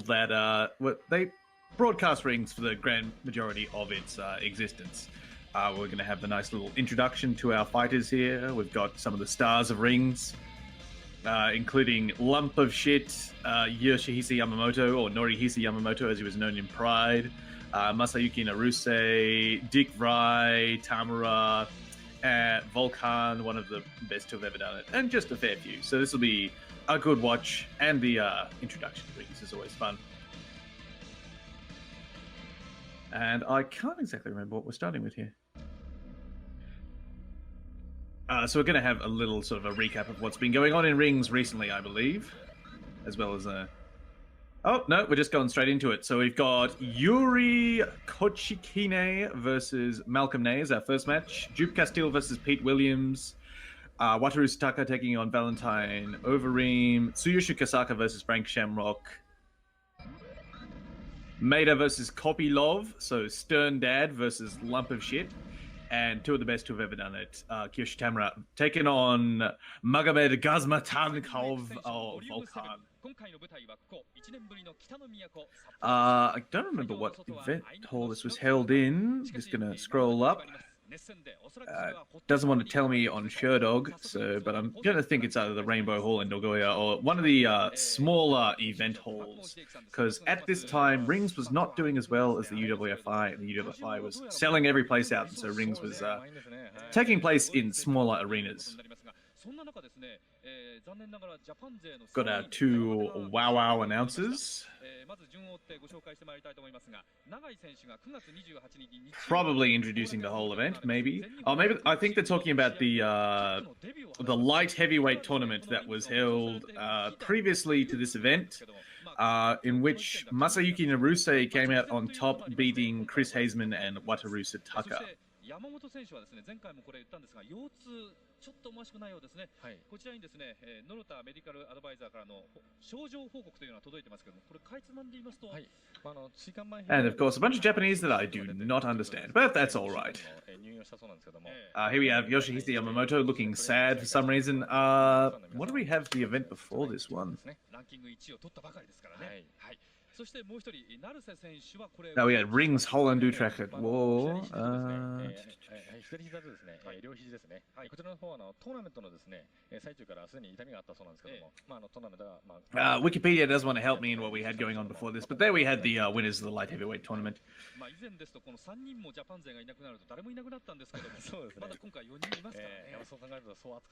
that they broadcast rings for the grand majority of its existence. We're going to have the nice little introduction to our fighters here. We've got some of the stars of rings, including lump of shit Yoshihisa Yamamoto, or Norihisa Yamamoto as he was known in Pride, Masayuki Naruse, Dick Vrij, Tamura, Volkan, one of the best to have ever done it, and just a fair few. So this will be a good watch, and the introduction to rings is always fun. And I can't exactly remember what we're starting with here. So we're going to have a little sort of a recap of what's been going on in rings recently, I believe, as well as a... Oh, no, we're just going straight into it. So we've got Iouri Kochkin versus Malcolm Ney as our first match. Jupe Castile versus Pete Williams. Wataru Sataka taking on Valentine Overeem. Tsuyoshi Kosaka versus Frank Shamrock. Maeda versus Kopylov. So Stern Dad versus Lump of Shit. And two of the best to have ever done it. Kiyoshi Tamura taking on Magomed Gazmatankov of Volkan. I don't remember what event hall this was held in. Just gonna scroll up. Doesn't want to tell me on Sherdog, but I'm gonna think it's either the Rainbow Hall in Nagoya or one of the smaller event halls. Because at this time, Rings was not doing as well as the UWFI, and the UWFI was selling every place out, and so Rings was taking place in smaller arenas. Got our two wow announcers. Probably introducing the whole event, maybe. Oh, maybe I think they're talking about the light heavyweight tournament that was held previously to this event, in which Masayuki Naruse came out on top, beating Chris Hazeman and Wataru Sataka. 山本選手はですね、前回もこれ言ったんですが、腰痛ちょっと思わしくないようですね。はい、こちらにですね、ノルタメディカルアドバイザーからの症状報告というのが届いてますけども、これかいつまんで言いますと、はい、And of course, a bunch of Japanese that I do not understand, but that's all right. Here we have Yoshihisa Yamamoto looking sad for some reason. What do we have the event before this one? Now we had Rings Holland Utrecht at War. Wikipedia does want to help me in what we had going on before this, but there we had the winners of the light heavyweight tournament.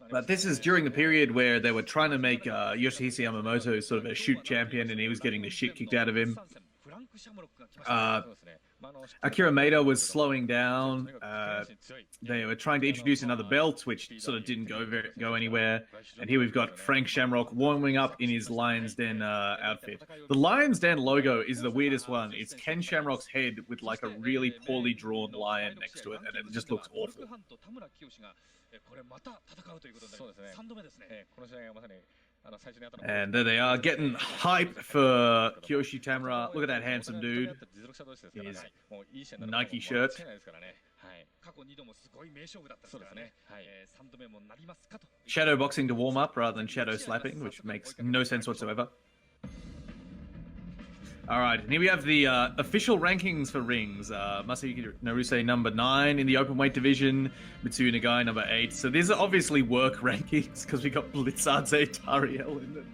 But this is during the period where they were trying to make Yoshihisa Yamamoto sort of a shoot champion, and he was getting the shit kicked out of him. Akira Maeda was slowing down. They were trying to introduce another belt, which sort of didn't go anywhere. And here we've got Frank Shamrock warming up in his Lion's Den outfit. The Lion's Den logo is the weirdest one. It's Ken Shamrock's head with like a really poorly drawn lion next to it, and it just looks awful. And there they are, getting hype for Kiyoshi Tamura. Look at that handsome dude. His Nike shirt. Shadow boxing to warm up rather than shadow slapping, which makes no sense whatsoever. Alright, and here we have the official rankings for rings. Masayuki Naruse number 9 in the openweight division, Mitsuya Nagai number 8. So these are obviously work rankings because we got Blitzardze Tariel in them.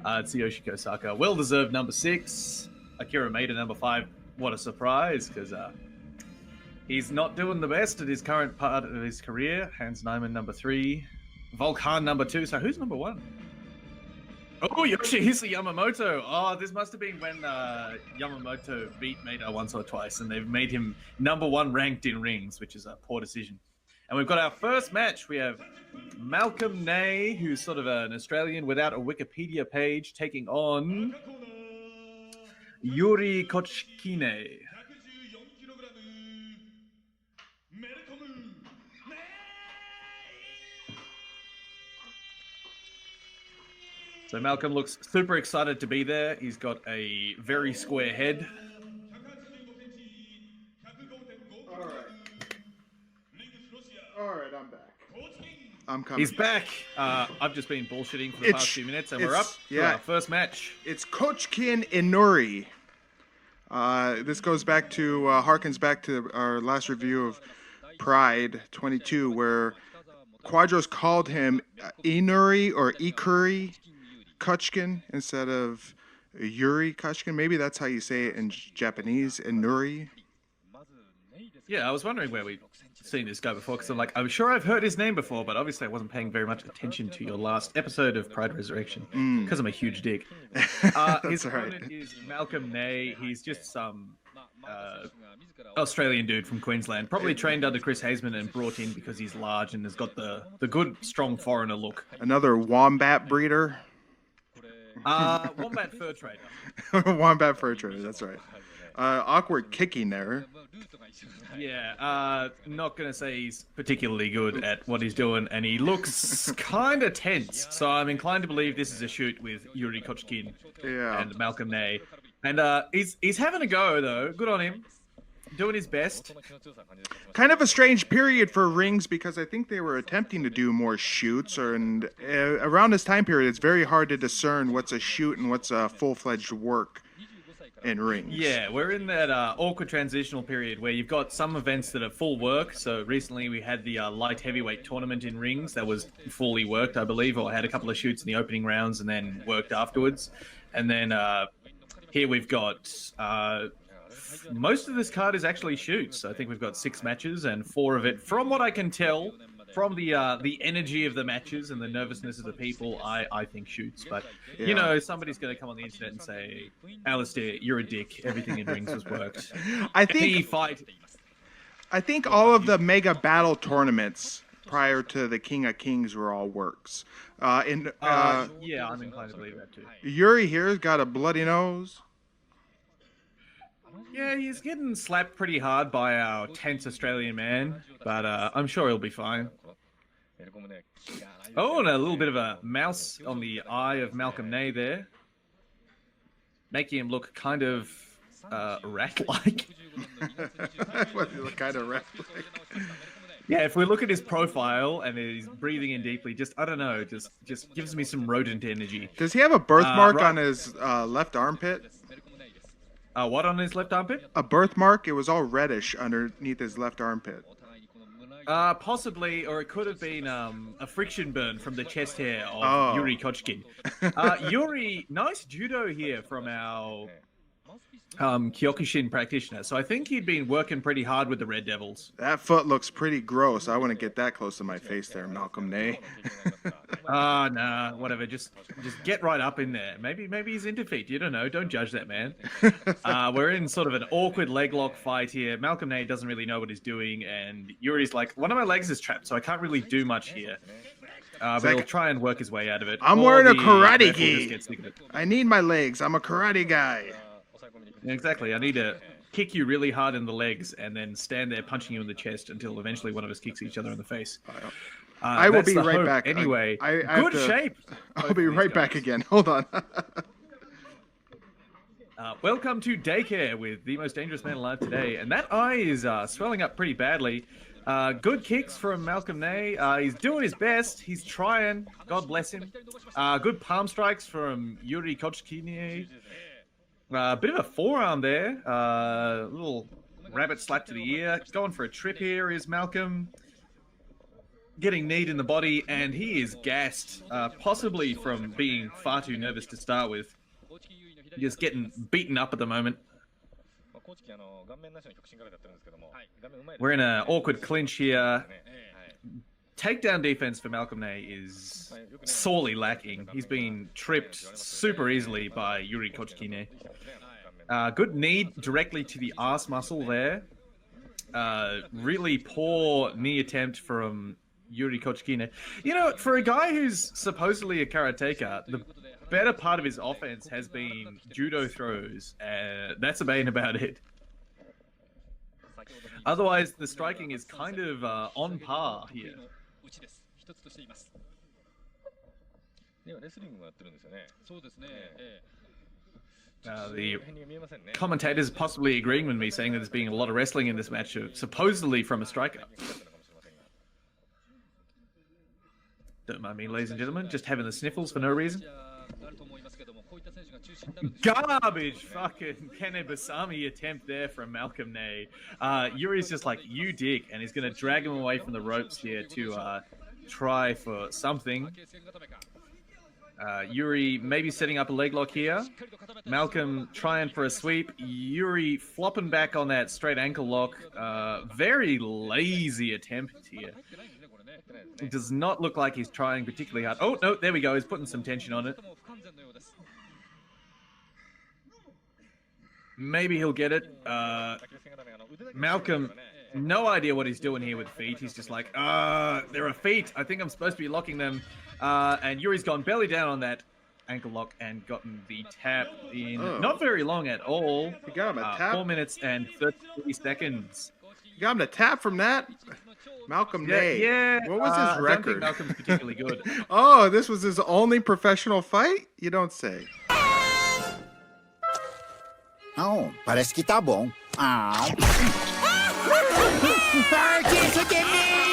Tsuyoshi Kosaka, well-deserved number 6. Akira Maeda number 5. What a surprise, because he's not doing the best at his current part of his career. Hans Nyman number 3. Volkan number 2. So who's number 1? Oh, Yoshihisa Yamamoto. Oh, this must have been when Yamamoto beat Maeda once or twice, and they've made him number 1 ranked in rings, which is a poor decision. And we've got our first match. We have Malcolm Ney, who's sort of an Australian without a Wikipedia page, taking on Iouri Kochkin. So Malcolm looks super excited to be there. He's got a very square head. All right, I'm back. I'm coming. He's back. I've just been bullshitting for the past few minutes, and we're up to our first match. It's Kochkin and Iouri. This goes back to, harkens back to our last review of Pride 22, where Quadros called him Iouri or Iouri Kochkin instead of Iouri Kochkin. Maybe that's how you say it in Japanese, Iouri. Yeah, I was wondering where we'd seen this guy before, because I'm sure I've heard his name before, but obviously I wasn't paying very much attention to your last episode of Pride Resurrection, because I'm a huge dick. His opponent is Malcolm Ney. He's just some Australian dude from Queensland, probably trained under Chris Hazeman and brought in because he's large and has got the good, strong foreigner look. Another wombat breeder? Wombat fur trader. Wombat fur trader, that's right. Awkward kicking there. Yeah, not going to say he's particularly good at what he's doing, and he looks kind of tense, so I'm inclined to believe this is a shoot with Iouri Kochkin and Malcolm Ney. And he's having a go, though. Good on him. Doing his best. Kind of a strange period for rings, because I think they were attempting to do more shoots, and around this time period, it's very hard to discern what's a shoot and what's a full-fledged work in rings. Yeah, we're in that awkward transitional period where you've got some events that are full work. So recently we had the light heavyweight tournament in rings that was fully worked, I believe, or had a couple of shoots in the opening rounds and then worked afterwards. And then here we've got most of this card is actually shoots. I think we've got 6 matches, and 4 of it, from what I can tell, from the energy of the matches and the nervousness of the people, I think shoots. But, you know, somebody's going to come on the internet and say, Alistair, you're a dick. Everything in rings was worked. I think all of the mega battle tournaments prior to the King of Kings were all works. Yeah, I'm inclined to believe that too. Iouri here's got a bloody nose. Yeah, he's getting slapped pretty hard by our tense Australian man, but I'm sure he'll be fine. Oh, and a little bit of a mouse on the eye of Malcolm Ney there, making him look kind of rat-like. Kind of rat-like. Yeah, if we look at his profile and he's breathing in deeply, I don't know, just gives me some rodent energy. Does he have a birthmark on his left armpit? What on his left armpit? A birthmark. It was all reddish underneath his left armpit. Possibly, or it could have been a friction burn from the chest hair of Iouri Kochkin. Iouri, nice judo here from our Kyokushin practitioner. So I think he'd been working pretty hard with the Red Devils. That foot looks pretty gross. I wouldn't get that close to my face there, Malcolm Ney. Nah, whatever. Just get right up in there. Maybe he's into feet. You don't know. Don't judge that man. We're in sort of an awkward leg lock fight here. Malcolm Ney doesn't really know what he's doing, and Yuri's like, one of my legs is trapped, so I can't really do much here. But he'll try and work his way out of it. I'm wearing a karate gi. I need my legs. I'm a karate guy. Exactly. I need to kick you really hard in the legs and then stand there punching you in the chest until eventually one of us kicks each other in the face. I will be right back. Anyway, good shape. I'll be right back again. Hold on. Welcome to Daycare with the most dangerous man alive today. And that eye is swelling up pretty badly. Good kicks from Malcolm Ney. He's doing his best. He's trying. God bless him. Good palm strikes from Iouri Kochkin. Bit of a forearm there. Little rabbit slap to the ear. Going for a trip here is Malcolm. Getting kneed in the body, and he is gassed, possibly from being far too nervous to start with. Just getting beaten up at the moment. We're in an awkward clinch here. Takedown defense for Malcolm Ney is sorely lacking. He's been tripped super easily by Iouri Kochkin. Good knee directly to the arse muscle there. Really poor knee attempt from Iouri Kochkin. You know, for a guy who's supposedly a karateka, the better part of his offense has been judo throws. That's about it. Otherwise, the striking is kind of on par here. The commentators possibly agreeing with me, saying that there's been a lot of wrestling in this match, supposedly from a striker. Don't mind me, ladies and gentlemen, just having the sniffles for no reason. Garbage fucking Kene Basami attempt there from Malcolm Ney. Yuri's just like, you dick, and he's going to drag him away from the ropes here to try for something. Iouri maybe setting up a leg lock here. Malcolm trying for a sweep. Iouri flopping back on that straight ankle lock. Very lazy attempt here. It does not look like he's trying particularly hard. Oh, no, there we go. He's putting some tension on it. Maybe he'll get it. Malcolm, no idea what he's doing here with feet. He's just like, there are feet. I think I'm supposed to be locking them. And Yuri's gone belly down on that ankle lock and gotten the tap in not very long at all. You got him a tap? 4 minutes and 33 seconds. You got him a tap from that? Malcolm Ney. Yeah. What was his record? I don't think Malcolm's particularly good. Oh, this was his only professional fight? You don't say. Oh, parece que tá bom. Ah. Parte isso de mim!